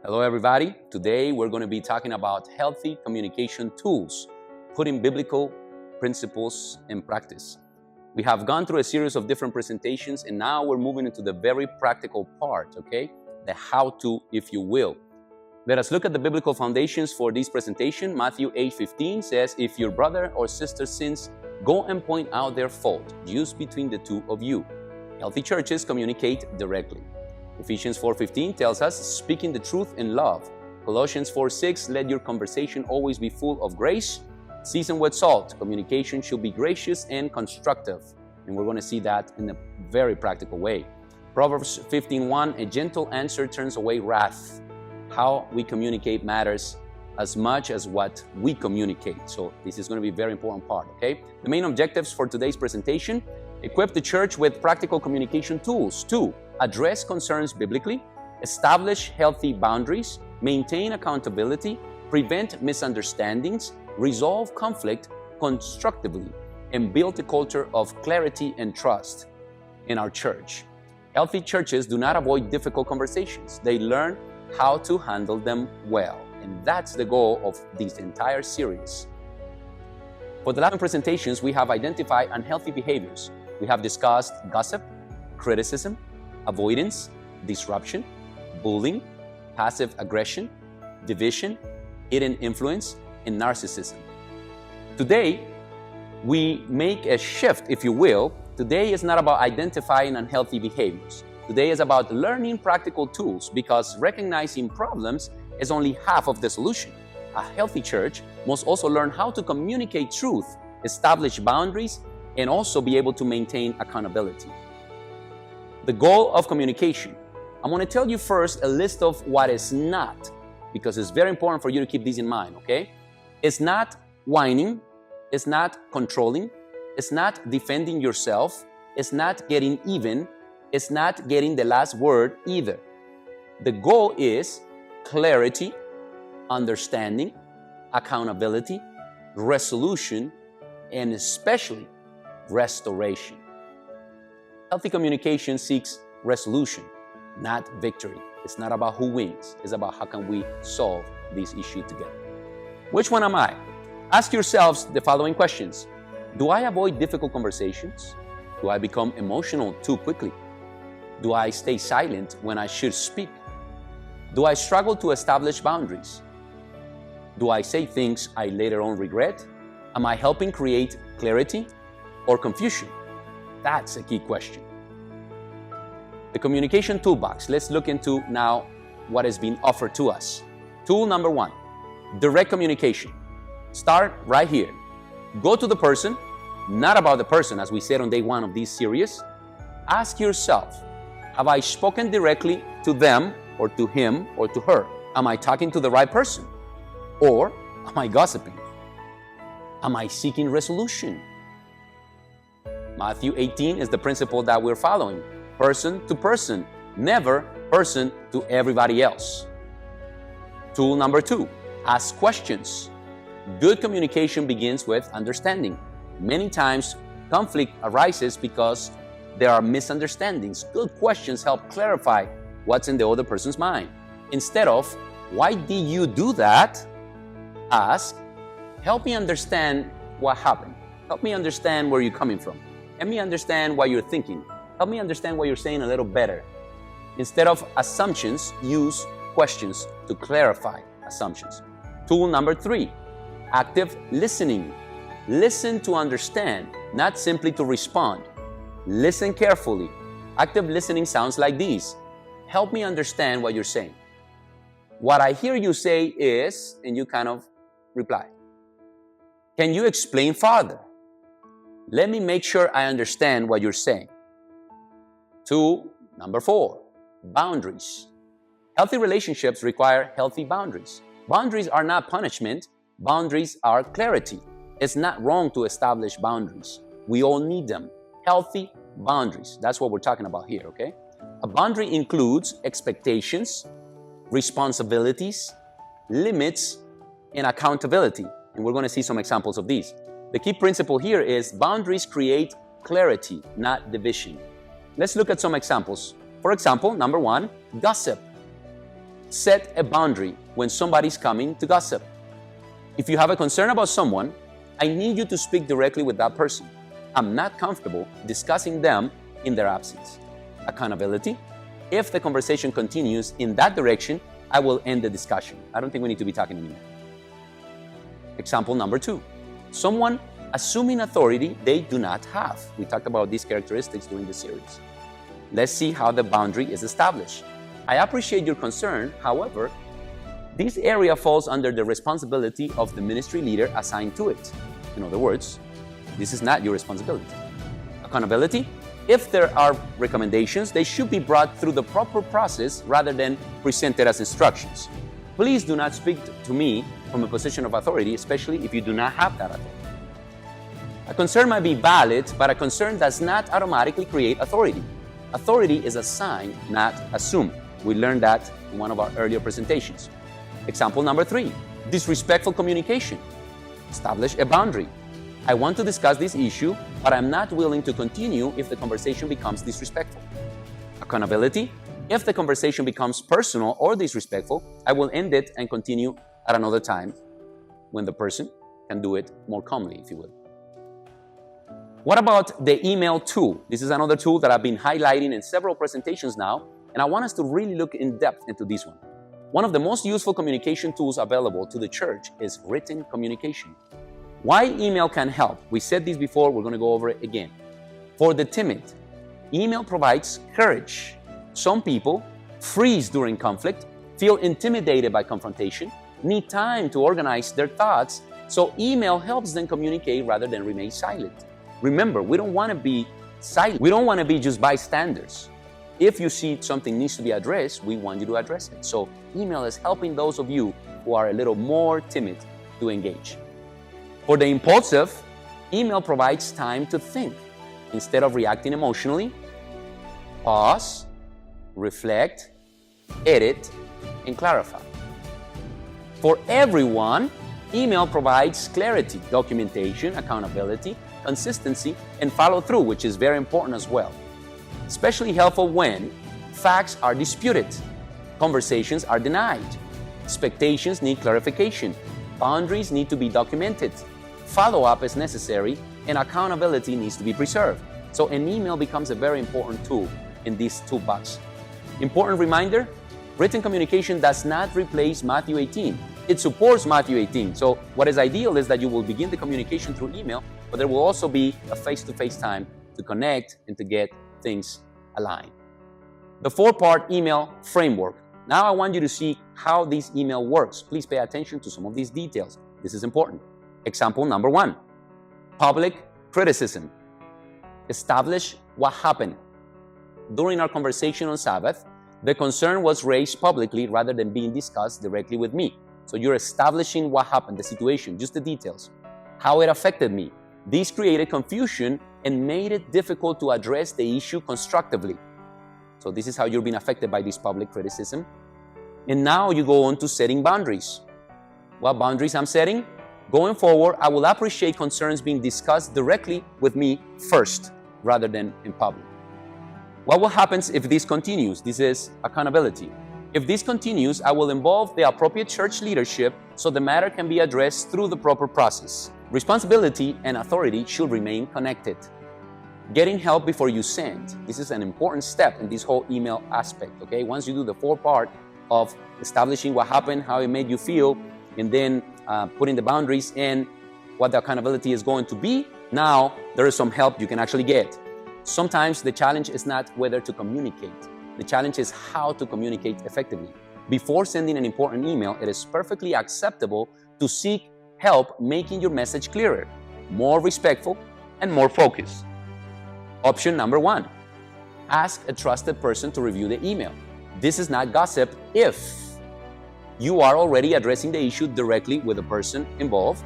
Hello everybody. Today we're going to be talking about healthy communication tools, putting biblical principles in practice. We have gone through a series of different presentations and now we're moving into the very practical part, okay? The how-to, if you will. Let us look at the biblical foundations for this presentation. Matthew 8:15 says, if your brother or sister sins, go and point out their fault, just between the two of you. Healthy churches communicate directly. Ephesians 4:15 tells us, speaking the truth in love. Colossians 4:6, let your conversation always be full of grace, seasoned with salt. Communication should be gracious and constructive. And we're going to see that in a very practical way. Proverbs 15:1, a gentle answer turns away wrath. How we communicate matters as much as what we communicate. So this is going to be a very important part, okay? The main objectives for today's presentation: equip the church with practical communication tools. 2, address concerns biblically, establish healthy boundaries, maintain accountability, prevent misunderstandings, resolve conflict constructively, and build a culture of clarity and trust in our church. Healthy churches do not avoid difficult conversations. They learn how to handle them well. And that's the goal of this entire series. For the last presentations, we have identified unhealthy behaviors. We have discussed gossip, criticism, avoidance, disruption, bullying, passive aggression, division, hidden influence, and narcissism. Today, we make a shift, if you will. Today is not about identifying unhealthy behaviors. Today is about learning practical tools, because recognizing problems is only half of the solution. A healthy church must also learn how to communicate truth, establish boundaries, and also be able to maintain accountability. The goal of communication. I'm going to tell you first a list of what is not, because it's very important for you to keep these in mind, okay? It's not whining, it's not controlling, it's not defending yourself, it's not getting even, it's not getting the last word either. The goal is clarity, understanding, accountability, resolution, and especially restoration. Healthy communication seeks resolution, not victory. It's not about who wins. It's about how can we solve this issue together. Which one am I? Ask yourselves the following questions. Do I avoid difficult conversations? Do I become emotional too quickly? Do I stay silent when I should speak? Do I struggle to establish boundaries? Do I say things I later on regret? Am I helping create clarity or confusion? That's a key question. The communication toolbox. Let's look into now what is being offered to us. Tool number 1, direct communication. Start right here. Go to the person, not about the person, as we said on day 1 of this series. Ask yourself, have I spoken directly to them or to him or to her? Am I talking to the right person? Or am I gossiping? Am I seeking resolution? Matthew 18 is the principle that we're following. Person to person, never person to everybody else. Tool number 2, ask questions. Good communication begins with understanding. Many times, conflict arises because there are misunderstandings. Good questions help clarify what's in the other person's mind. Instead of, why did you do that? Ask, help me understand what happened. Help me understand where you're coming from. Help me understand what you're thinking. Help me understand what you're saying a little better. Instead of assumptions, use questions to clarify assumptions. Tool number 3, active listening. Listen to understand, not simply to respond. Listen carefully. Active listening sounds like these. Help me understand what you're saying. What I hear you say is, and you kind of reply. Can you explain further? Let me make sure I understand what you're saying. Tool number 4, boundaries. Healthy relationships require healthy boundaries. Boundaries are not punishment. Boundaries are clarity. It's not wrong to establish boundaries. We all need them. Healthy boundaries. That's what we're talking about here, okay? A boundary includes expectations, responsibilities, limits, and accountability. And we're going to see some examples of these. The key principle here is boundaries create clarity, not division. Let's look at some examples. For example, number 1, gossip. Set a boundary when somebody's coming to gossip. If you have a concern about someone, I need you to speak directly with that person. I'm not comfortable discussing them in their absence. Accountability. If the conversation continues in that direction, I will end the discussion. I don't think we need to be talking anymore. Example number 2. Someone assuming authority they do not have. We talked about these characteristics during the series. Let's see how the boundary is established. I appreciate your concern. However, this area falls under the responsibility of the ministry leader assigned to it. In other words, this is not your responsibility. Accountability. If there are recommendations, they should be brought through the proper process rather than presented as instructions. Please do not speak to me from a position of authority, especially if you do not have that authority. A concern might be valid, but a concern does not automatically create authority. Authority is assigned, not assumed. We learned that in one of our earlier presentations. Example number 3, disrespectful communication. Establish a boundary. I want to discuss this issue, but I'm not willing to continue if the conversation becomes disrespectful. Accountability. If the conversation becomes personal or disrespectful, I will end it and continue at another time when the person can do it more calmly, if you will. What about the email tool? This is another tool that I've been highlighting in several presentations now, and I want us to really look in depth into this one. One of the most useful communication tools available to the church is written communication. Why email can help? We said this before, we're going to go over it again. For the timid, email provides courage. Some people freeze during conflict, feel intimidated by confrontation, need time to organize their thoughts, so email helps them communicate rather than remain silent. Remember, we don't want to be silent. We don't want to be just bystanders. If you see something needs to be addressed, we want you to address it. So email is helping those of you who are a little more timid to engage. For the impulsive, email provides time to think. Instead of reacting emotionally, pause, reflect, edit, and clarify. For everyone, email provides clarity, documentation, accountability, consistency, and follow-through, which is very important as well. Especially helpful when facts are disputed, conversations are denied, expectations need clarification, boundaries need to be documented, follow-up is necessary, and accountability needs to be preserved. So an email becomes a very important tool in this toolbox. Important reminder, written communication does not replace Matthew 18. It supports Matthew 18. So what is ideal is that you will begin the communication through email, but there will also be a face-to-face time to connect and to get things aligned. The 4-part email framework. Now I want you to see how this email works. Please pay attention to some of these details. This is important. Example number 1, public criticism. Establish what happened. During our conversation on Sabbath, the concern was raised publicly rather than being discussed directly with me. So you're establishing what happened, the situation, just the details, how it affected me. This created confusion and made it difficult to address the issue constructively. So this is how you're being affected by this public criticism. And now you go on to setting boundaries. What boundaries I'm setting? Going forward, I will appreciate concerns being discussed directly with me first, rather than in public. What will happen if this continues? This is accountability. If this continues, I will involve the appropriate church leadership so the matter can be addressed through the proper process. Responsibility and authority should remain connected. Getting help before you send. This is an important step in this whole email aspect, okay? Once you do the 4-part of establishing what happened, how it made you feel, and then putting the boundaries and what the accountability is going to be, now there is some help you can actually get. Sometimes the challenge is not whether to communicate. The challenge is how to communicate effectively. Before sending an important email, it is perfectly acceptable to seek help making your message clearer, more respectful, and more focused. Option number 1, ask a trusted person to review the email. This is not gossip if you are already addressing the issue directly with the person involved.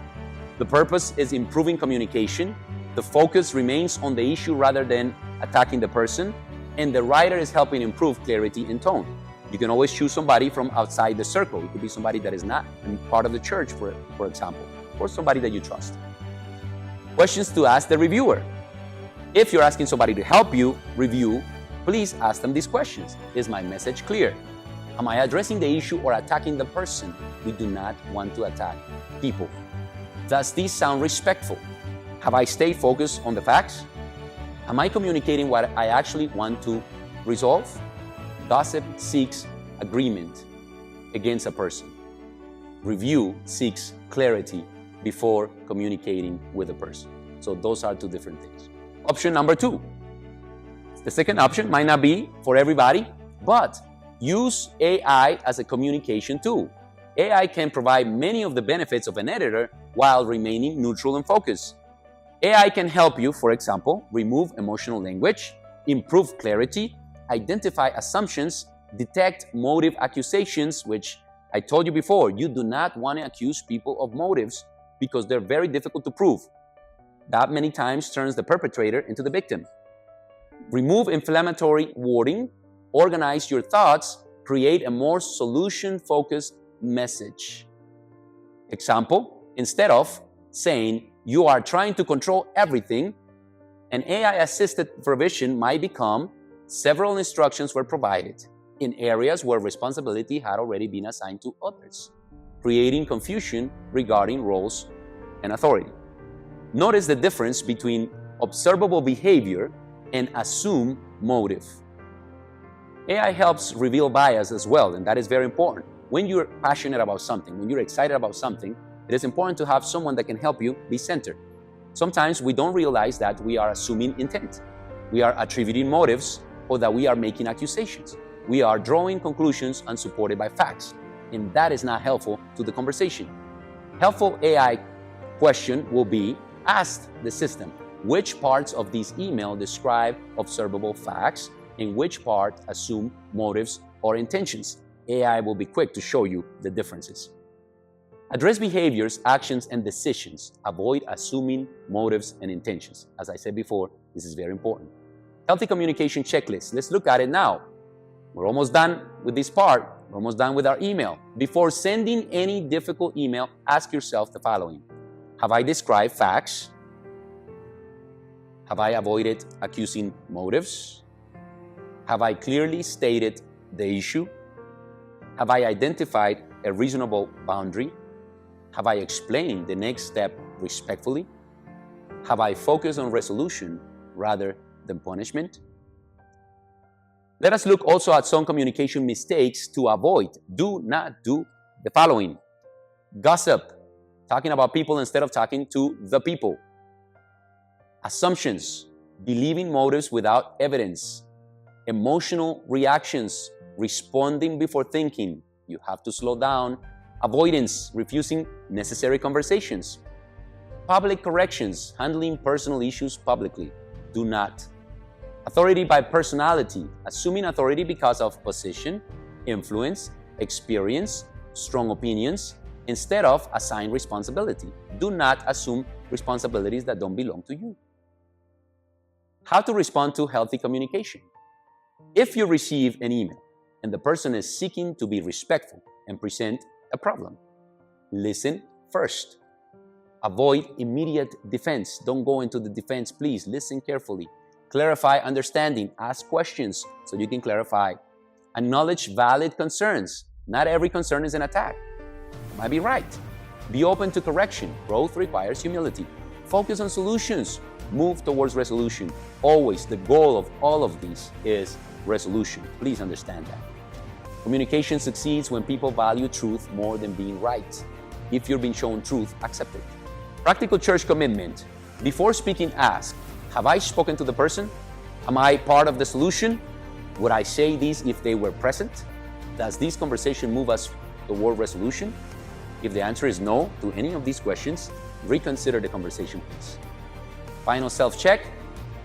The purpose is improving communication. The focus remains on the issue rather than attacking the person, and the writer is helping improve clarity and tone. You can always choose somebody from outside the circle. It could be somebody that is not part of the church, for example, or somebody that you trust. Questions to ask the reviewer. If you're asking somebody to help you review, please ask them these questions. Is my message clear? Am I addressing the issue or attacking the person? We do not want to attack people. Does this sound respectful? Have I stayed focused on the facts? Am I communicating what I actually want to resolve? Gossip seeks agreement against a person. Review seeks clarity before communicating with a person. So those are two different things. Option number 2. The second option might not be for everybody, but use AI as a communication tool. AI can provide many of the benefits of an editor while remaining neutral and focused. AI can help you, for example, remove emotional language, improve clarity, identify assumptions, detect motive accusations, which I told you before, you do not want to accuse people of motives because they're very difficult to prove. That many times turns the perpetrator into the victim. Remove inflammatory wording, organize your thoughts, create a more solution-focused message. Example, instead of saying, "You are trying to control everything," an AI-assisted revision might become, "Several instructions were provided in areas where responsibility had already been assigned to others," creating confusion regarding roles and authority. Notice the difference between observable behavior and assumed motive. AI helps reveal bias as well, and that is very important. When you're passionate about something, when you're excited about something, it is important to have someone that can help you be centered. Sometimes we don't realize that we are assuming intent. We are attributing motives or that we are making accusations. We are drawing conclusions unsupported by facts, and that is not helpful to the conversation. Helpful AI question will be, ask the system, which parts of this email describe observable facts and which part assume motives or intentions. AI will be quick to show you the differences. Address behaviors, actions, and decisions. Avoid assuming motives and intentions. As I said before, this is very important. Healthy communication checklist. Let's look at it now. We're almost done with this part. We're almost done with our email. Before sending any difficult email, ask yourself the following. Have I described facts? Have I avoided accusing motives? Have I clearly stated the issue? Have I identified a reasonable boundary? Have I explained the next step respectfully? Have I focused on resolution rather than punishment? Let us look also at some communication mistakes to avoid. Do not do the following. Gossip, talking about people instead of talking to the people. Assumptions, believing motives without evidence. Emotional reactions, responding before thinking. You have to slow down. Avoidance, refusing necessary conversations. Public corrections, handling personal issues publicly. Do not. Authority by personality, assuming authority because of position, influence, experience, strong opinions, instead of assigned responsibility. Do not assume responsibilities that don't belong to you. How to respond to healthy communication. If you receive an email and the person is seeking to be respectful and present a problem, listen first. Avoid immediate defense. Don't go into the defense, please. Listen carefully. Clarify understanding. Ask questions so you can clarify. Acknowledge valid concerns. Not every concern is an attack. You might be right. Be open to correction. Growth requires humility. Focus on solutions. Move towards resolution. Always, the goal of all of these is resolution. Please understand that. Communication succeeds when people value truth more than being right. If you're being shown truth, accept it. Practical church commitment. Before speaking, ask, have I spoken to the person? Am I part of the solution? Would I say these if they were present? Does this conversation move us toward resolution? If the answer is no to any of these questions, reconsider the conversation, please. Final self-check.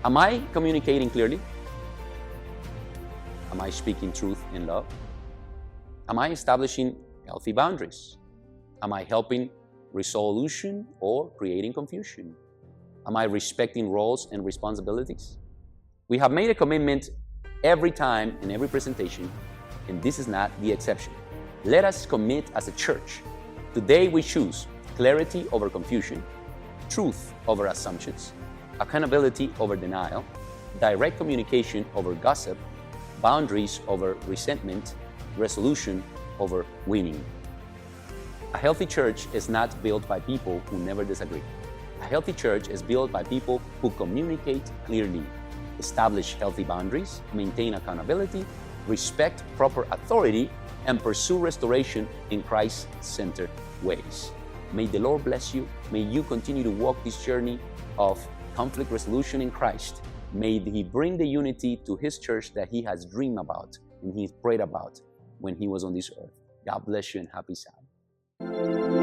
Am I communicating clearly? Am I speaking truth in love? Am I establishing healthy boundaries? Am I helping resolution or creating confusion? Am I respecting roles and responsibilities? We have made a commitment every time in every presentation, and this is not the exception. Let us commit as a church. Today we choose clarity over confusion, truth over assumptions, accountability over denial, direct communication over gossip, boundaries over resentment, resolution over winning. A healthy church is not built by people who never disagree. A healthy church is built by people who communicate clearly, establish healthy boundaries, maintain accountability, respect proper authority, and pursue restoration in Christ-centered ways. May the Lord bless you. May you continue to walk this journey of conflict resolution in Christ. May He bring the unity to His church that He has dreamed about and He prayed about when He was on this earth. God bless you and happy Sabbath.